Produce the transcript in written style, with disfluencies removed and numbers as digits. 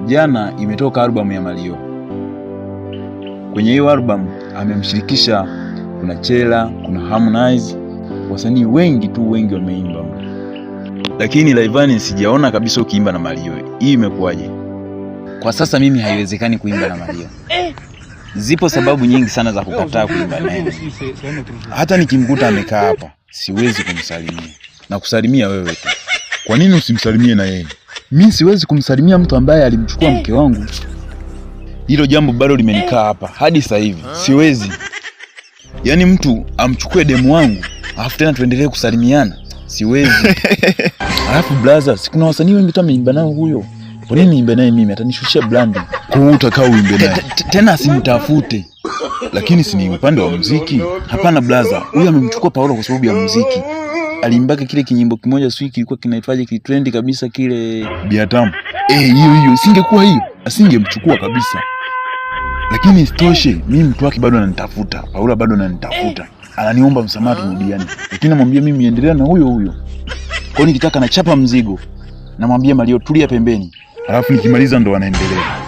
Jana imetoka album ya Mario. Kwenye hiyo album amemshirikisha kuna Chela, kuna Harmonize, wasanii wengi wameimba. Lakini Rayvanny sijaona kabisa ukiimba na Mario. Hii imekuwaje? Kwa sasa mimi haiwezekani kuimba na Mario. Zipo sababu nyingi sana za kukataa kuimba naye. Hata nikimkuta amekaa hapa, siwezi kumsalimia. Na kusalimia wewe tu. Kwa nini usimsalimie na yeye? Mimi siwezi kumsalimia mtu ambaye alimchukua mke wangu. Hilo jambo bado limenikaa hapa hadi sasa hivi. Siwezi. Yaani mtu amchukue demu wangu, alafu tena tuendelee kusalimiana. Siwezi. Alafu brother, si kuna wasanii wengi tu ameimba nao huyo. Kwa nini niimbe naye mimi? Atanishushia brand. Kwa hiyo utakao uimbe naye. Tena asinitafute. Lakini si ni upande wa muziki? Hapana brother, huyo amemchukua Paulo kwa sababu ya muziki. Alimbaka kile kinyimbo kimoja sweet kilikuwa kinaitwaje kitrendi kabisa kile Biatamu. Hiyo singekuwa hiyo, asingemchukua kabisa. Lakini isitoshe, mimi mtu wake bado ananitafuta. Paulo bado ananitafuta. Ananiomba msamaha turudiane. Lakini namwambia mimi endelea na huyo. Kwa nikitaka nachapa mzigo. Namwambia Mario tulia pembeni. Alafu nikimaliza ndo anaendelea.